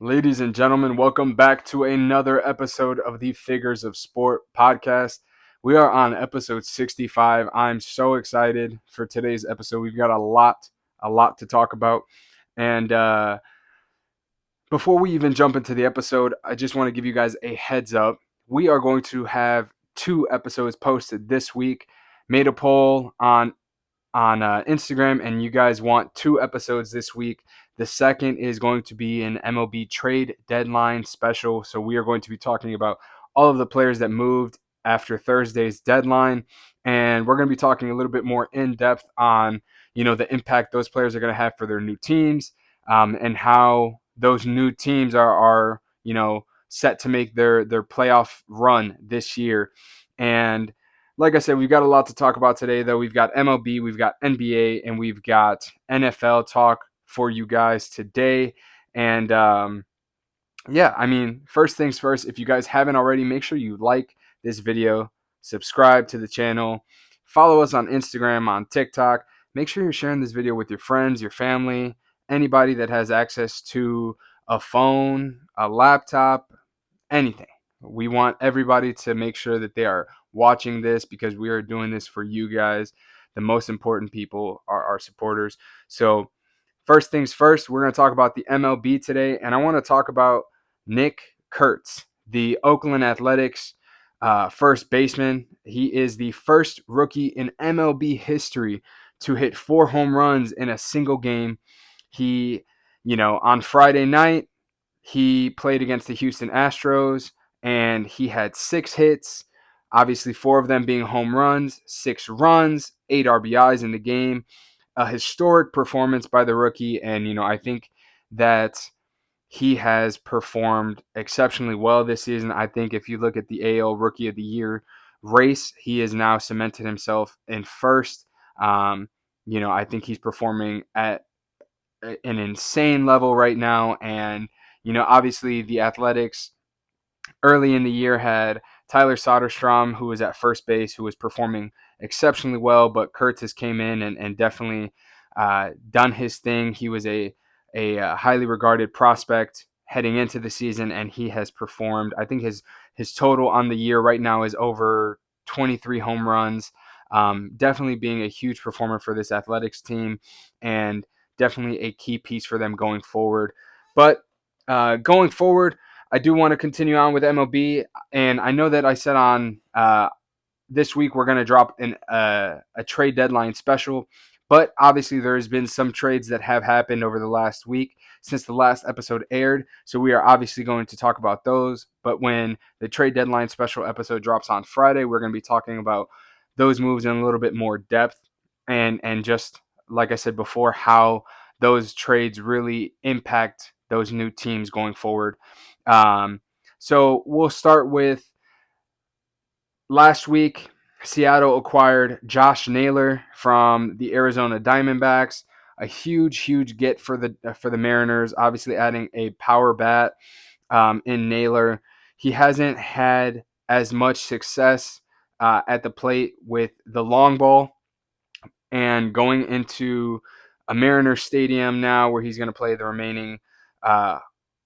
Ladies and gentlemen, welcome back to another episode of the Figures of Sport podcast. We are on episode 65. I'm so excited for today's episode. We've got a lot to talk about. And before we even jump into the episode, I just want to give you guys a heads up. We are going to have two episodes posted this week. Made a poll on Instagram, and you guys want two episodes this week. The second is going to be an MLB trade deadline special. So we are going to be talking about all of the players that moved after Thursday's deadline, and we're going to be talking a little bit more in depth on the impact those players are going to have for their new teams, and how those new teams are set to make their playoff run this year. And like I said, we've got a lot to talk about today, though. We've got MLB, we've got NBA, and we've got NFL talk for you guys today. And first things first, if you guys haven't already, make sure you like this video, subscribe to the channel, follow us on Instagram, on TikTok. Make sure you're sharing this video with your friends, your family, anybody that has access to a phone, a laptop, anything. We want everybody to make sure that they are watching this because we are doing this for you guys. The most important people are our supporters. So, first things first, we're going to talk about the MLB today, and I want to talk about Nick Kurtz, the Oakland Athletics first baseman. He is the first rookie in MLB history to hit 4 home runs in a single game. He, on Friday night, he played against the Houston Astros, and he had 6 hits, obviously 4 of them being home runs, 6 runs, 8 RBIs in the game. A historic performance by the rookie, and I think that he has performed exceptionally well this season. I think if you look at the AL Rookie of the Year race, he has now cemented himself in first. I think he's performing at an insane level right now, and obviously the Athletics early in the year had Tyler Soderstrom, who was at first base, who was performing exceptionally well, but Curtis came in and definitely done his thing. He was a highly regarded prospect heading into the season, and he has performed. I think his total on the year right now is over 23 home runs. Definitely being a huge performer for this Athletics team, and definitely a key piece for them going forward. But going forward, I do want to continue on with MLB, and I know that I said on this week we're going to drop a trade deadline special, but obviously there has been some trades that have happened over the last week since the last episode aired, so we are obviously going to talk about those. But when the trade deadline special episode drops on Friday, we're going to be talking about those moves in a little bit more depth, and just like I said before, how those trades really impact those new teams going forward. So we'll start with last week. Seattle acquired Josh Naylor from the Arizona Diamondbacks. A huge get for the Mariners. Obviously, adding a power bat in Naylor. He hasn't had as much success at the plate with the long ball, and going into a Mariners stadium now, where he's going to play the remaining uh,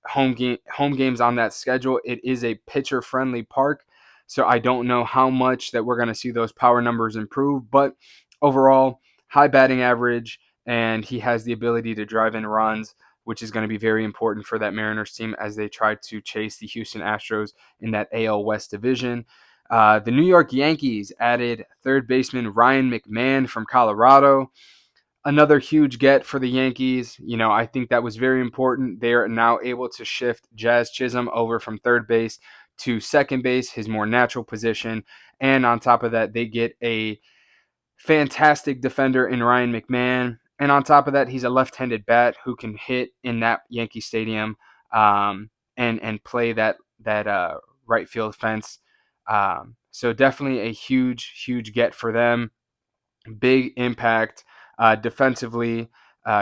home games on that schedule. It is a pitcher friendly park, so I don't know how much that we're going to see those power numbers improve, but overall, high batting average, and he has the ability to drive in runs, which is going to be very important for that Mariners team as they try to chase the Houston Astros in that AL West division. The New York Yankees added third baseman Ryan McMahon from Colorado. Another huge get for the Yankees. I think that was very important. They are now able to shift Jazz Chisholm over from third base to second base, his more natural position. And on top of that, they get a fantastic defender in Ryan McMahon. And on top of that, he's a left-handed bat who can hit in that Yankee Stadium, and play that right field fence. So definitely a huge get for them. Big impact defensively,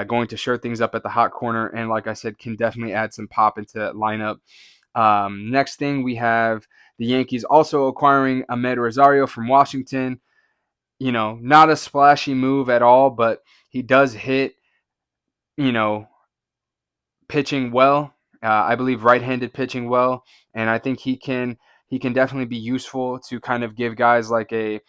going to shore things up at the hot corner, and like I said, can definitely add some pop into that lineup. Next thing, we have the Yankees also acquiring Ahmed Rosario from Washington. Not a splashy move at all, but he does hit, pitching well. I believe right-handed pitching well, and I think he can definitely be useful to kind of give guys like an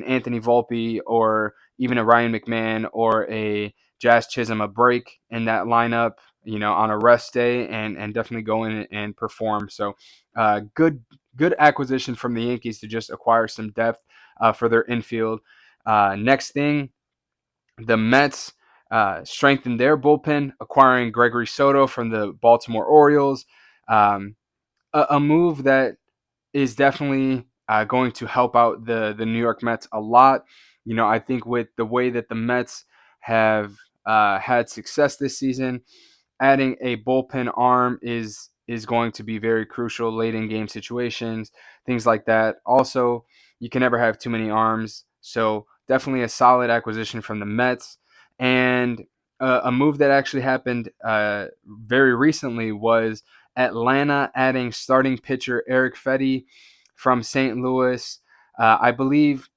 Anthony Volpe or even a Ryan McMahon or a Jazz Chisholm a break in that lineup, on a rest day, and definitely go in and perform. So, good acquisition from the Yankees to just acquire some depth for their infield. Next thing, the Mets strengthened their bullpen, acquiring Gregory Soto from the Baltimore Orioles. Um, a move that is definitely going to help out the New York Mets a lot. I think with the way that the Mets have had success this season, adding a bullpen arm is going to be very crucial late in game situations, things like that. Also, you can never have too many arms, so definitely a solid acquisition from the Mets. And a move that actually happened very recently was Atlanta adding starting pitcher Eric Fedde from St. Louis. I believe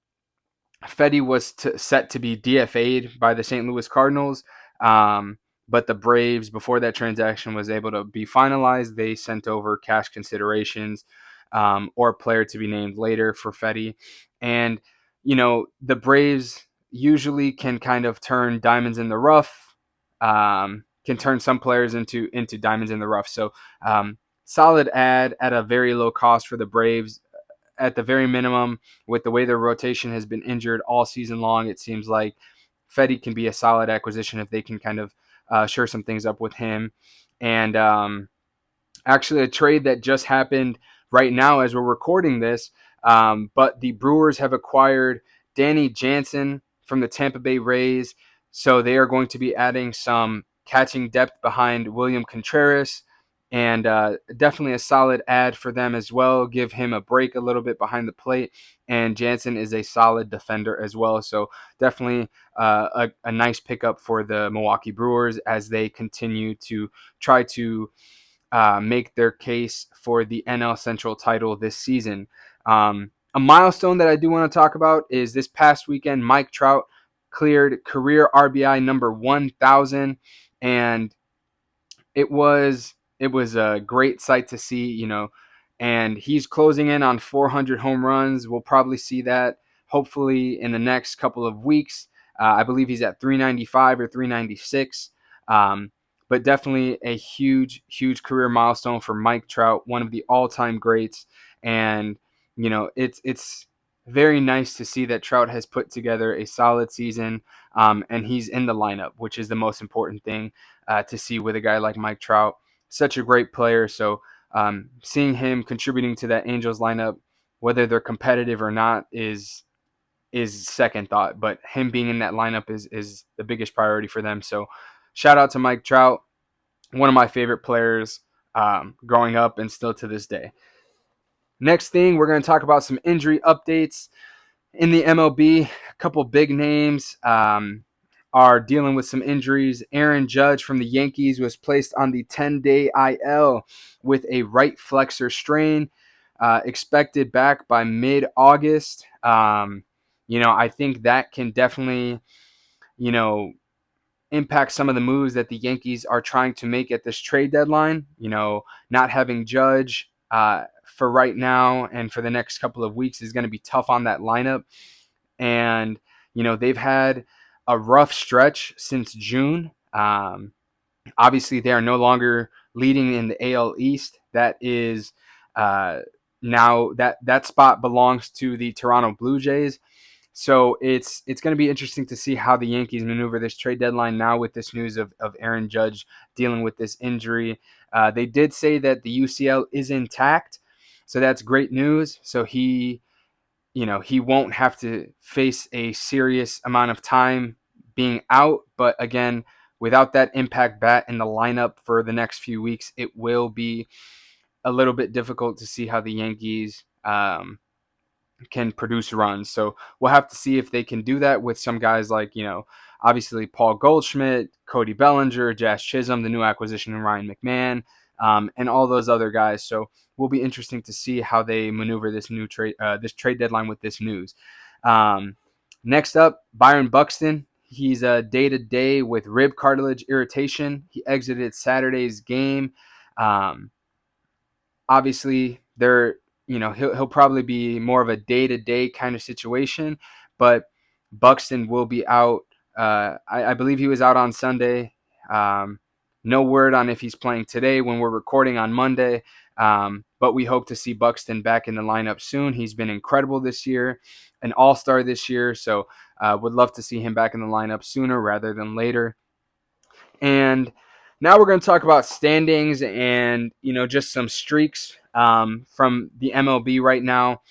Fedde was set to be DFA'd by the St. Louis Cardinals, but the Braves, before that transaction was able to be finalized, they sent over cash considerations or a player to be named later for Fedde. And, the Braves usually can kind of turn diamonds in the rough, can turn some players into diamonds in the rough. So, solid ad at a very low cost for the Braves at the very minimum. With the way their rotation has been injured all season long, it seems like Fedde can be a solid acquisition if they can kind of shore some things up with him. And actually, a trade that just happened right now as we're recording this, but the Brewers have acquired Danny Jansen from the Tampa Bay Rays. So they are going to be adding some catching depth behind William Contreras, and definitely a solid add for them as well. Give him a break a little bit behind the plate, and Jansen is a solid defender as well. So definitely a nice pickup for the Milwaukee Brewers as they continue to try to make their case for the NL Central title this season. A milestone that I do want to talk about is this past weekend, Mike Trout cleared career RBI number 1,000, and it was a great sight to see, and he's closing in on 400 home runs. We'll probably see that hopefully in the next couple of weeks. I believe he's at 395 or 396. But definitely a huge, huge career milestone for Mike Trout, one of the all-time greats. And it's very nice to see that Trout has put together a solid season, and he's in the lineup, which is the most important thing to see with a guy like Mike Trout. Such a great player. So seeing him contributing to that Angels lineup, whether they're competitive or not, is second thought. But him being in that lineup is the biggest priority for them. So shout out to Mike Trout, one of my favorite players growing up and still to this day. Next thing, we're going to talk about some injury updates in the MLB. A couple big names are dealing with some injuries. Aaron Judge from the Yankees was placed on the 10-day IL with a right flexor strain, expected back by mid-August. I think that can definitely, you know, impact some of the moves that the Yankees are trying to make at this trade deadline. Not having Judge for right now and for the next couple of weeks is going to be tough on that lineup. And, they've had a rough stretch since June. Obviously, they are no longer leading in the AL East. That is now that spot belongs to the Toronto Blue Jays. So it's going to be interesting to see how the Yankees maneuver this trade deadline now with this news of Aaron Judge dealing with this injury. They did say that the UCL is intact, so that's great news. So he won't have to face a serious amount of time being out. But again, without that impact bat in the lineup for the next few weeks, it will be a little bit difficult to see how the Yankees can produce runs. So we'll have to see if they can do that with some guys like, obviously Paul Goldschmidt, Cody Bellinger, Jazz Chisholm, the new acquisition, and Ryan McMahon, and all those other guys. So will be interesting to see how they maneuver this this trade deadline with this news. Next up, Byron Buxton. He's day-to-day with rib cartilage irritation. He exited Saturday's game Um, Obviously, he'll probably be more of a day-to-day kind of situation, but Buxton will be out. I believe he was out on Sunday. No word on if he's playing today when we're recording on Monday. But we hope to see Buxton back in the lineup soon. He's been incredible this year, an all-star this year. So would love to see him back in the lineup sooner rather than later. And now we're going to talk about standings and, just some streaks from the MLB right now.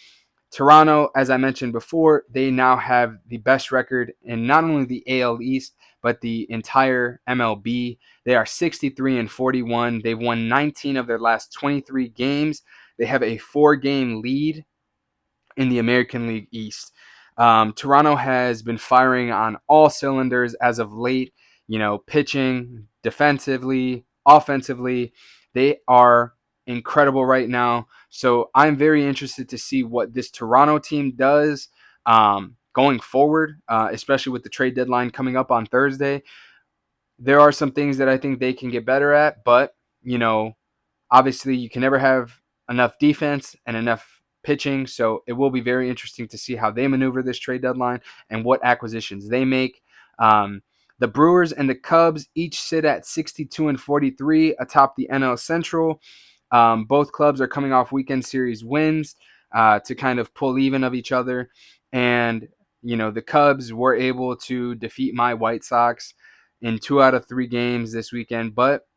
Toronto, as I mentioned before, they now have the best record in not only the AL East, but the entire MLB. They are 63-41. They've won 19 of their last 23 games. They have a 4-game lead in the American League East. Toronto has been firing on all cylinders as of late, pitching, defensively, offensively. They are incredible right now. So I'm very interested to see what this Toronto team does going forward, especially with the trade deadline coming up on Thursday. There are some things that I think they can get better at, but, obviously you can never have enough defense and enough pitching. So it will be very interesting to see how they maneuver this trade deadline and what acquisitions they make. The Brewers and the Cubs each sit at 62-43 atop the NL Central. Both clubs are coming off weekend series wins to kind of pull even of each other. And, the Cubs were able to defeat my White Sox in 2 out of 3 games this weekend, but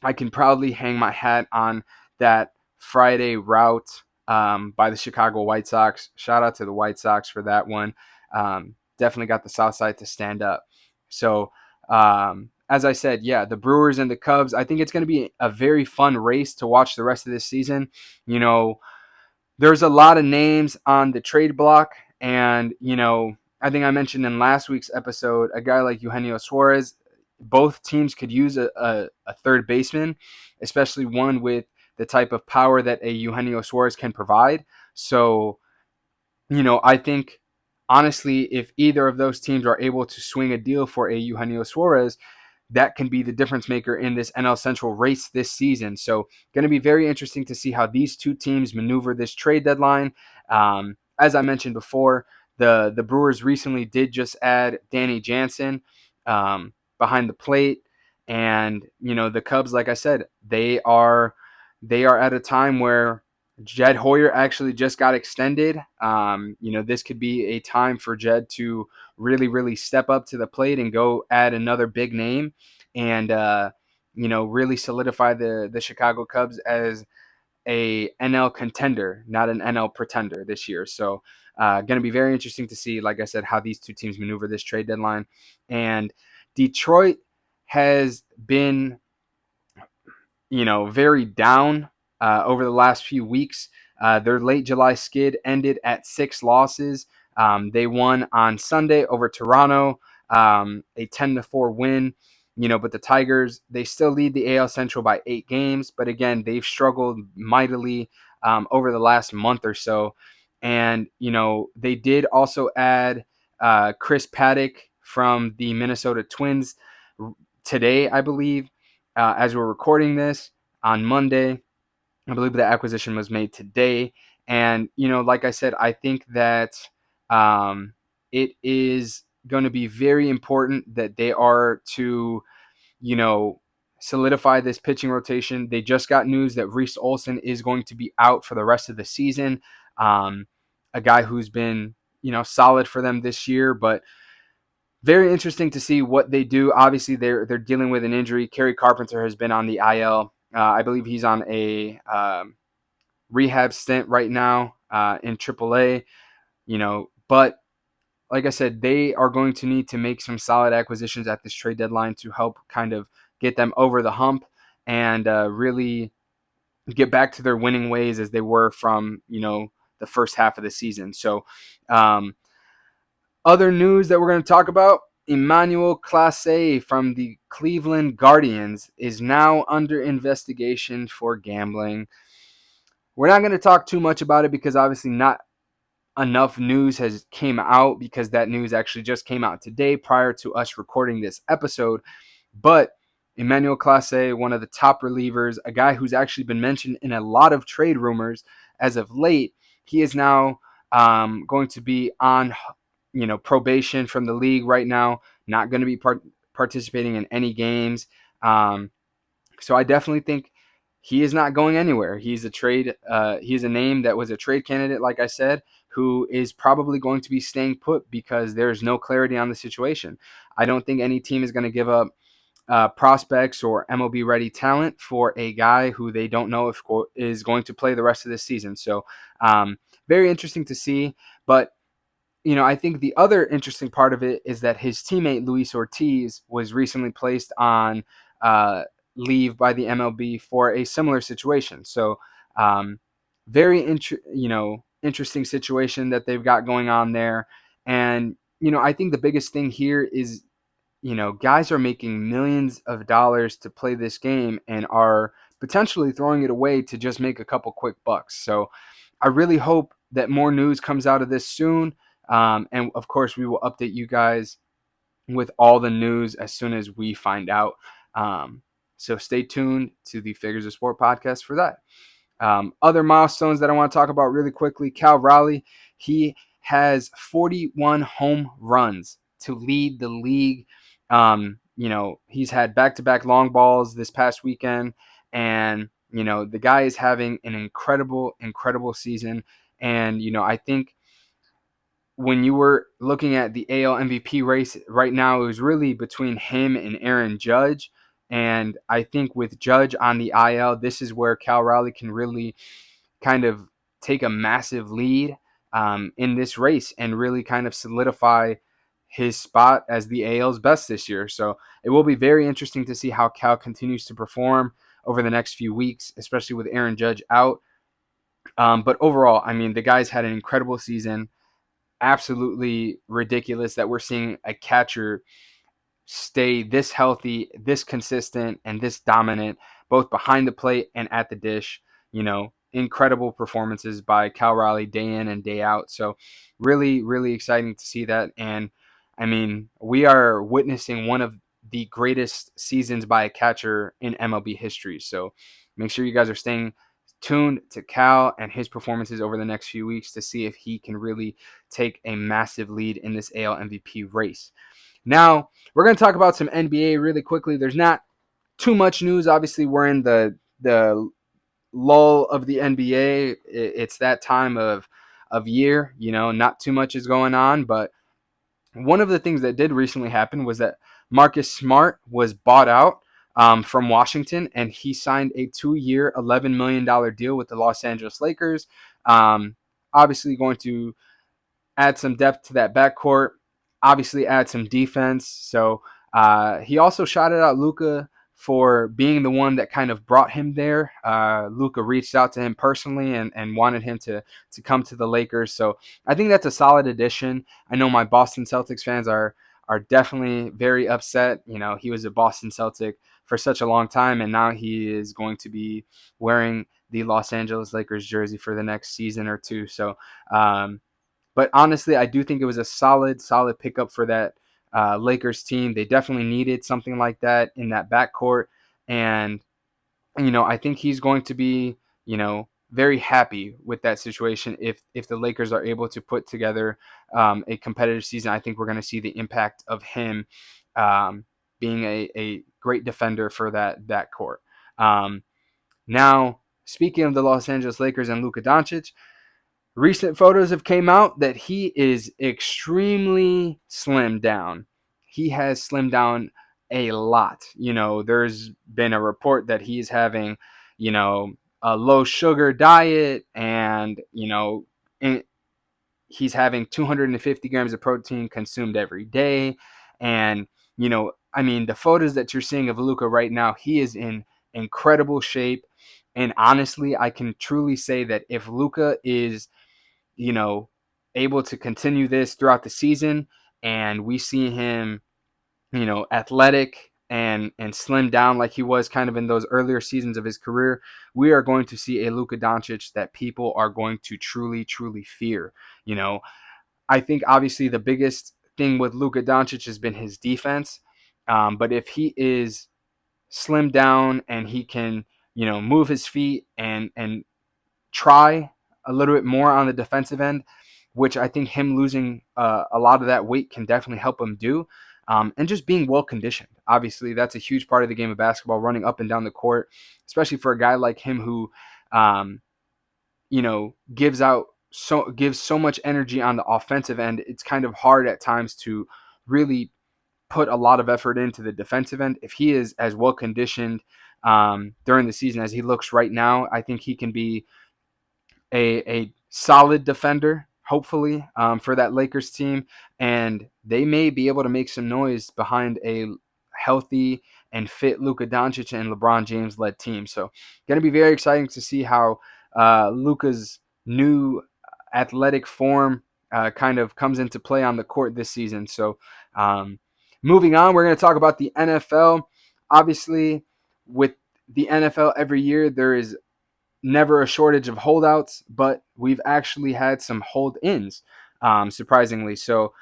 I can proudly hang my hat on that Friday rout by the Chicago White Sox. Shout out to the White Sox for that one. Definitely got the South Side to stand up. So, as I said, yeah, the Brewers and the Cubs, I think it's going to be a very fun race to watch the rest of this season. There's a lot of names on the trade block, and I think I mentioned in last week's episode a guy like Eugenio Suarez. Both teams could use a third baseman, especially one with the type of power that a Eugenio Suarez can provide. So, I think honestly, if either of those teams are able to swing a deal for a Eugenio Suarez, that can be the difference maker in this NL Central race this season. So, going to be very interesting to see how these two teams maneuver this trade deadline. As I mentioned before, the Brewers recently did just add Danny Jansen behind the plate, and the Cubs, like I said, they are at a time where Jed Hoyer actually just got extended. This could be a time for Jed to really, really step up to the plate and go add another big name and, really solidify the Chicago Cubs as a NL contender, not an NL pretender this year. So going to be very interesting to see, like I said, how these two teams maneuver this trade deadline. And Detroit has been very down over the last few weeks. Their late July skid ended at 6 losses. They won on Sunday over Toronto, a 10-4 win. But the Tigers, they still lead the AL Central by 8 games. But again, they've struggled mightily over the last month or so. And, they did also add Chris Paddock from the Minnesota Twins today, I believe. As we're recording this on Monday, I believe the acquisition was made today. And, like I said, I think that it is going to be very important that they are to, solidify this pitching rotation. They just got news that Reese Olson is going to be out for the rest of the season. A guy who's been, solid for them this year, but very interesting to see what they do. Obviously, they're dealing with an injury. Kerry Carpenter has been on the IL. I believe he's on a rehab stint right now in AAA. But like I said, they are going to need to make some solid acquisitions at this trade deadline to help kind of get them over the hump and really get back to their winning ways as they were from the first half of the season. So. Other news that we're going to talk about, Emmanuel Clase from the Cleveland Guardians is now under investigation for gambling. We're not going to talk too much about it because obviously not enough news has came out, because that news actually just came out today prior to us recording this episode. But Emmanuel Clase, one of the top relievers, a guy who's actually been mentioned in a lot of trade rumors as of late. He is now going to be on, probation from the league right now. Not going to be participating in any games. So I definitely think he is not going anywhere. He's a trade. He's a name that was a trade candidate, like I said, who is probably going to be staying put because there's no clarity on the situation. I don't think any team is going to give up prospects or MLB ready talent for a guy who they don't know if is going to play the rest of this season. So very interesting to see. But I think the other interesting part of it is that his teammate Luis Ortiz was recently placed on uh, leave by the MLB for a similar situation. So, very interesting situation that they've got going on there. And I think the biggest thing here is guys are making millions of dollars to play this game and are potentially throwing it away to just make a couple quick bucks. So I really hope that more news comes out of this soon. And of course, we will update you guys with all the news as soon as we find out. So stay tuned to the Figures of Sport podcast for that. Other milestones that I want to talk about really quickly. Cal Raleigh, he has 41 home runs to lead the league. He's had back-to-back long balls this past weekend, and the guy is having an incredible, incredible season. And I think when you were looking at the AL MVP race right now, it was really between him and Aaron Judge. And I think with Judge on the IL, this is where Cal Raleigh can really kind of take a massive lead in this race and really kind of solidify his spot as the AL's best this year. So it will be very interesting to see how Cal continues to perform over the next few weeks, especially with Aaron Judge out. But overall, I mean, the guy's had an incredible season. Absolutely ridiculous that we're seeing a catcher stay this healthy, this consistent, and this dominant, both behind the plate and at the dish. Incredible performances by Cal Raleigh day in and day out. So really, really exciting to see that. And I mean, we are witnessing one of the greatest seasons by a catcher in MLB history. So make sure you guys are staying tuned to Cal and his performances over the next few weeks to see if he can really take a massive lead in this AL MVP race. Now, we're going to talk about some NBA really quickly. There's not too much news. Obviously, we're in the lull of the NBA. It's that time of year, not too much is going on. But one of the things that did recently happen was that Marcus Smart was bought out from Washington, and he signed a 2-year, $11 million deal with the Los Angeles Lakers. Um, Obviously, going to add some depth to that backcourt, obviously add some defense. So he also shouted out Luka for being the one that kind of brought him there. Luka reached out to him personally and wanted him to come to the Lakers. So I think that's a solid addition. I know my Boston Celtics fans are definitely very upset. He was a Boston Celtic for such a long time, and now he is going to be wearing the Los Angeles Lakers jersey for the next season or two. So but honestly, I do think it was a solid pickup for that Lakers team. They definitely needed something like that in that backcourt. And, I think he's going to be, very happy with that situation. If the Lakers are able to put together a competitive season, I think we're going to see the impact of him being a great defender for that court. Now, speaking of the Los Angeles Lakers and Luka Doncic, recent photos have came out that he is extremely slimmed down. He has slimmed down a lot. There's been a report that he's having, a low sugar diet and, he's having 250 grams of protein consumed every day. And, I mean, the photos that you're seeing of Luka right now, he is in incredible shape. And honestly, I can truly say that if Luka is able to continue this throughout the season and we see him, athletic and slim down like he was kind of in those earlier seasons of his career, we are going to see a Luka Doncic that people are going to truly, truly fear. I think obviously the biggest thing with Luka Doncic has been his defense. But if he is slim down and he can, move his feet and try a little bit more on the defensive end, which I think him losing a lot of that weight can definitely help him do. And just being well conditioned. Obviously, that's a huge part of the game of basketball, running up and down the court, especially for a guy like him who, um, gives so much energy on the offensive end. It's kind of hard at times to really put a lot of effort into the defensive end. If he is as well conditioned during the season as he looks right now, I think he can be a solid defender, hopefully, for that Lakers team, and they may be able to make some noise behind a healthy and fit Luka Doncic and LeBron James led team. So, going to be very exciting to see how Luka's new athletic form kind of comes into play on the court this season. So, moving on, we're going to talk about the NFL. Obviously, with the NFL every year, there is never a shortage of holdouts, but we've actually had some hold-ins, surprisingly. So,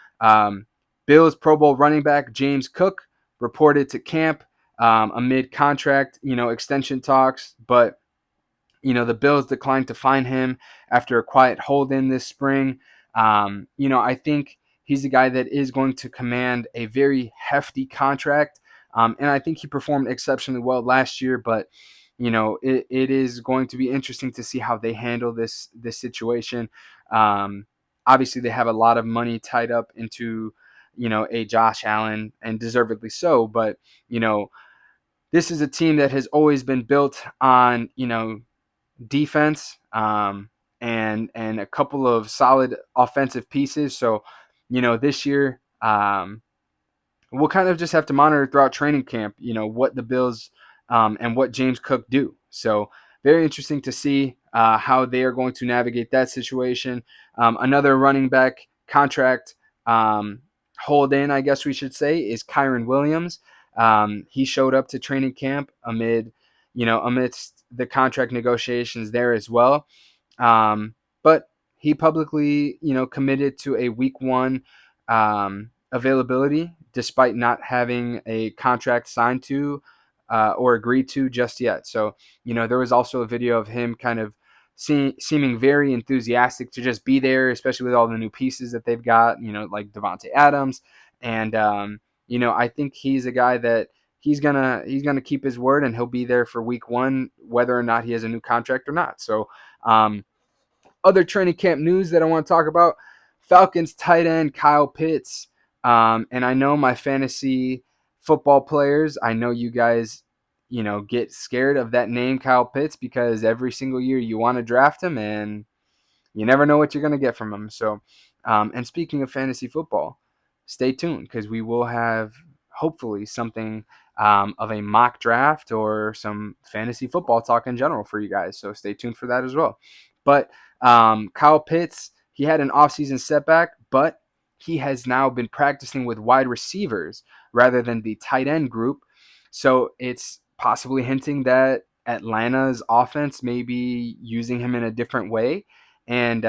Bills Pro Bowl running back James Cook reported to camp amid contract, extension talks, but the Bills declined to fine him after a quiet hold-in this spring. I think he's a guy that is going to command a very hefty contract, and I think he performed exceptionally well last year. But it is going to be interesting to see how they handle this situation. Um, Obviously, they have a lot of money tied up into a Josh Allen, and deservedly so. But this is a team that has always been built on defense, and a couple of solid offensive pieces. So, this year, we'll kind of just have to monitor throughout training camp, what the Bills and what James Cook do. So, very interesting to see how they are going to navigate that situation. Another running back contract hold in, I guess we should say, is Kyron Williams. He showed up to training camp amidst the contract negotiations there as well. But he publicly, committed to a week one availability despite not having a contract signed to or agreed to just yet. So, there was also a video of him kind of seeming very enthusiastic to just be there, especially with all the new pieces that they've got, like Devontae Adams. And, I think he's a guy that he's gonna keep his word, and he'll be there for week one, whether or not he has a new contract or not. So, other training camp news that I want to talk about: Falcons tight end Kyle Pitts. And I know my fantasy football players, I know you guys, get scared of that name, Kyle Pitts, because every single year you want to draft him and you never know what you're going to get from him. So, and speaking of fantasy football, stay tuned because we will have hopefully something of a mock draft or some fantasy football talk in general for you guys. So stay tuned for that as well. But Kyle Pitts, he had an offseason setback, but he has now been practicing with wide receivers rather than the tight end group. So it's possibly hinting that Atlanta's offense may be using him in a different way. And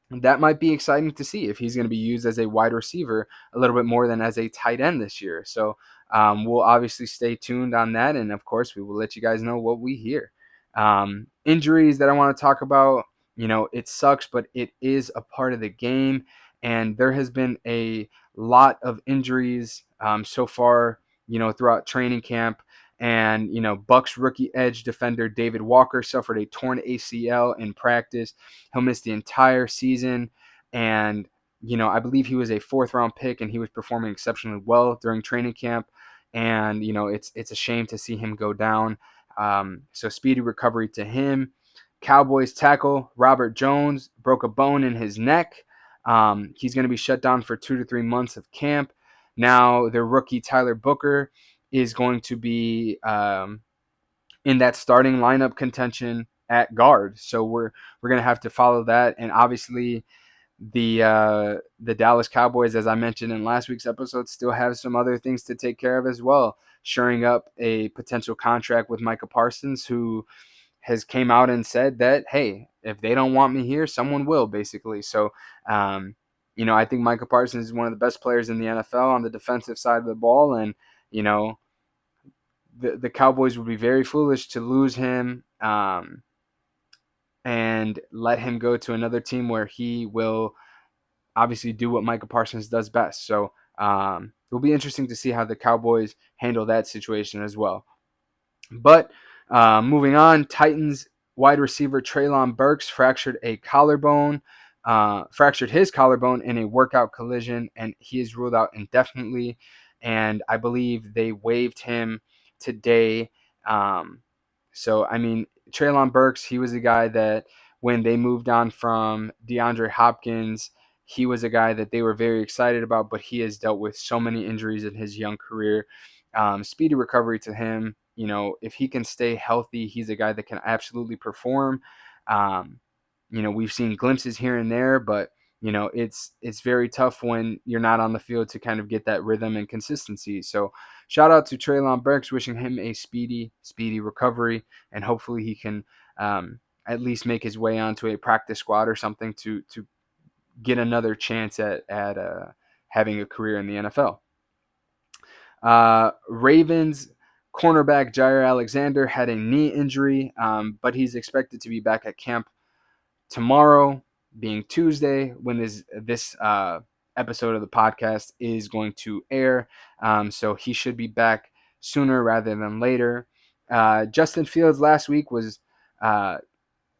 that might be exciting to see if he's going to be used as a wide receiver a little bit more than as a tight end this year. So we'll obviously stay tuned on that. And of course, we will let you guys know what we hear. Injuries that I want to talk about, it sucks, but it is a part of the game. And there has been a lot of injuries so far, throughout training camp. And, Bucks rookie edge defender David Walker suffered a torn ACL in practice. He'll miss the entire season. And, I believe he was a fourth round pick and he was performing exceptionally well during training camp. And, it's a shame to see him go down. So speedy recovery to him. Cowboys tackle Robert Jones broke a bone in his neck. He's going to be shut down for 2 to 3 months of camp. Now, their rookie Tyler Booker is going to be in that starting lineup contention at guard. So we're going to have to follow that. And obviously, the Dallas Cowboys, as I mentioned in last week's episode, still have some other things to take care of as well. Shoring up a potential contract with Micah Parsons, who has came out and said that, hey, if they don't want me here, someone will, basically. So, I think Micah Parsons is one of the best players in the NFL on the defensive side of the ball. And, the Cowboys would be very foolish to lose him and let him go to another team where he will obviously do what Micah Parsons does best. So it'll be interesting to see how the Cowboys handle that situation as well. But moving on, Titans wide receiver Treylon Burks fractured his collarbone in a workout collision, and he is ruled out indefinitely. And I believe they waived him today. So I mean, Treylon Burks, he was a guy that when they moved on from DeAndre Hopkins, he was a guy that they were very excited about, but he has dealt with so many injuries in his young career. Speedy recovery to him. You know, if he can stay healthy, he's a guy that can absolutely perform. Um, you know, we've seen glimpses here and there, but you know, it's very tough when you're not on the field to kind of get that rhythm and consistency. So, shout out to Treylon Burks, wishing him a speedy recovery, and hopefully he can at least make his way onto a practice squad or something to get another chance at having a career in the NFL. Ravens cornerback Jair Alexander had a knee injury, but he's expected to be back at camp tomorrow, being Tuesday, when this episode of the podcast is going to air. So he should be back sooner rather than later. Justin Fields last week was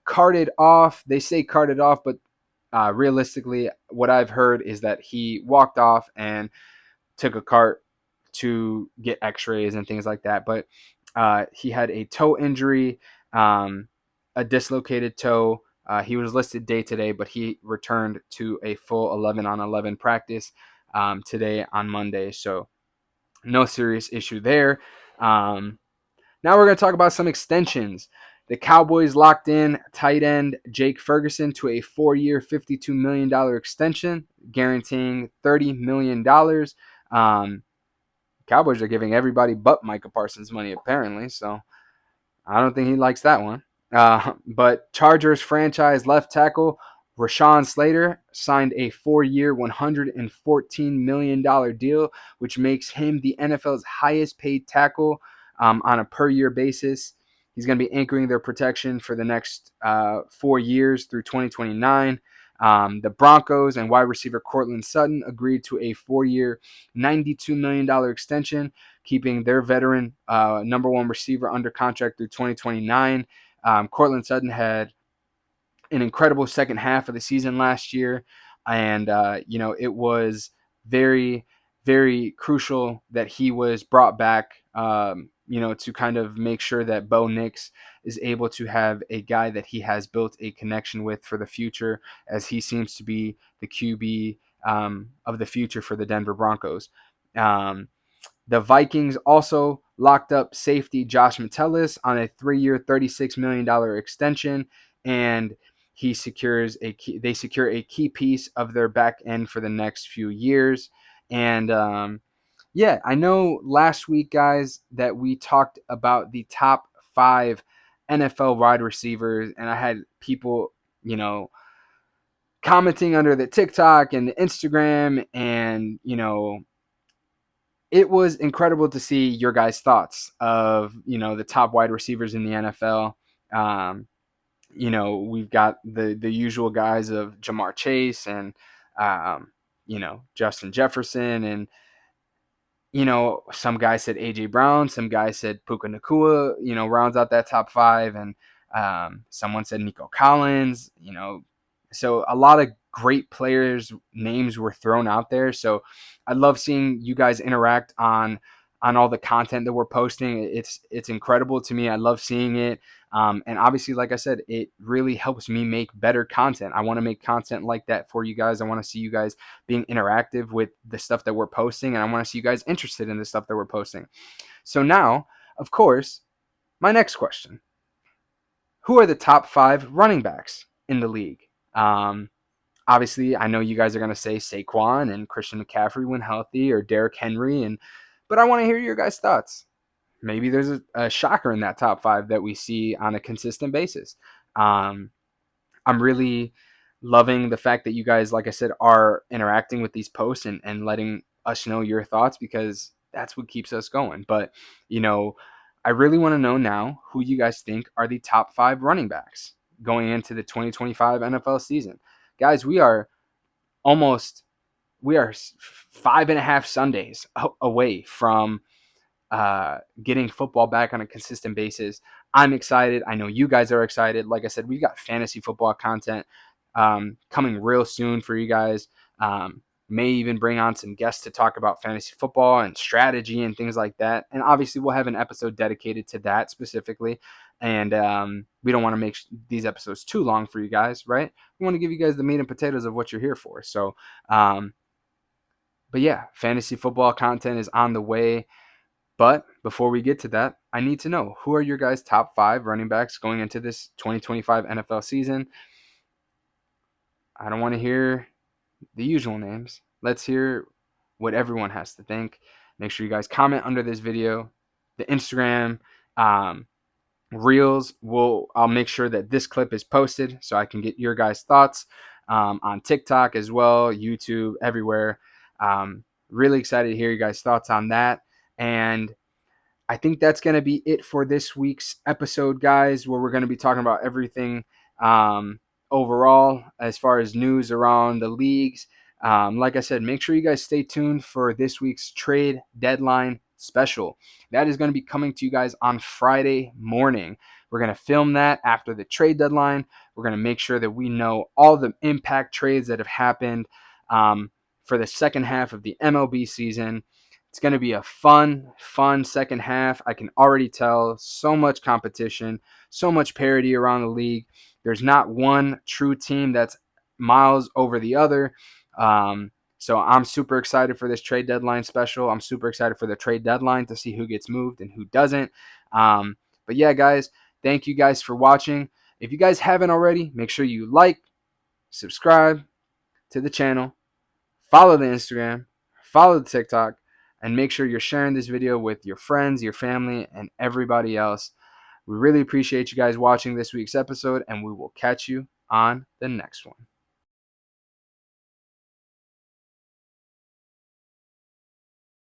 carted off. They say carted off, but realistically, what I've heard is that he walked off and took a cart to get x-rays and things like that. But he had a toe injury, a dislocated toe. He was listed day to day, but he returned to a full 11-on-11 practice today on Monday. So no serious issue there. Now we're going to talk about some extensions. The Cowboys locked in tight end Jake Ferguson to a 4-year, $52 million extension, guaranteeing $30 million. Cowboys are giving everybody but Micah Parsons money, apparently, so I don't think he likes that one. But Chargers franchise left tackle Rashawn Slater signed a 4-year, $114 million deal, which makes him the NFL's highest paid tackle on a per-year basis. He's going to be anchoring their protection for the next 4 years through 2029. The Broncos and wide receiver Courtland Sutton agreed to a 4-year, $92 million extension, keeping their veteran number one receiver under contract through 2029. Courtland Sutton had an incredible second half of the season last year, and it was very, very crucial that he was brought back. To kind of make sure that Bo Nix is able to have a guy that he has built a connection with for the future, as he seems to be the QB of the future for the Denver Broncos. The Vikings also locked up safety Josh Metellus on a 3-year, $36 million extension, and they secure a key piece of their back end for the next few years. And I know last week, guys, that we talked about the top 5 NFL wide receivers, and I had people, commenting under the TikTok and the Instagram, and it was incredible to see your guys' thoughts of the top wide receivers in the NFL. We've got the usual guys of Jamar Chase and Justin Jefferson, and some guys said AJ Brown, some guys said Puka Nacua, rounds out that top 5, and someone said Nico Collins. So a lot of great players' names were thrown out there. So I love seeing you guys interact on all the content that we're posting. It's incredible to me. I love seeing it. And obviously, like I said, it really helps me make better content. I want to make content like that for you guys. I want to see you guys being interactive with the stuff that we're posting, and I want to see you guys interested in the stuff that we're posting. So now, of course, my next question. Who are the top 5 running backs in the league? Obviously, I know you guys are going to say Saquon and Christian McCaffrey when healthy, or Derrick Henry, but I want to hear your guys' thoughts. Maybe there's a shocker in that top 5 that we see on a consistent basis. I'm really loving the fact that you guys, like I said, are interacting with these posts and letting us know your thoughts, because that's what keeps us going. But, I really want to know now who you guys think are the top 5 running backs going into the 2025 NFL season. Guys, almost we are 5.5 Sundays away from getting football back on a consistent basis. I'm excited. I know you guys are excited. Like I said, we've got fantasy football content coming real soon for you guys. May even bring on some guests to talk about fantasy football and strategy and things like that. And obviously, we'll have an episode dedicated to that specifically. And we don't want to make these episodes too long for you guys, right? We want to give you guys the meat and potatoes of what you're here for. So, but yeah, fantasy football content is on the way. But before we get to that, I need to know, who are your guys' top 5 running backs going into this 2025 NFL season? I don't want to hear the usual names. Let's hear what everyone has to think. Make sure you guys comment under this video. The Instagram Reels, I'll make sure that this clip is posted so I can get your guys' thoughts on TikTok as well, YouTube, everywhere. Really excited to hear you guys' thoughts on that. And I think that's going to be it for this week's episode, guys, where we're going to be talking about everything overall as far as news around the leagues. Like I said, make sure you guys stay tuned for this week's trade deadline special. That is going to be coming to you guys on Friday morning. We're going to film that after the trade deadline. We're going to make sure that we know all the impact trades that have happened for the second half of the MLB season. It's going to be a fun second half. I can already tell. So much competition, so much parity around the league. There's not one true team that's miles over the other. So I'm super excited for this trade deadline special. I'm super excited for the trade deadline to see who gets moved and who doesn't. But yeah, guys, thank you guys for watching. If you guys haven't already, make sure you like, subscribe to the channel, follow the Instagram, follow the TikTok, and make sure you're sharing this video with your friends, your family, and everybody else. We really appreciate you guys watching this week's episode, and we will catch you on the next one.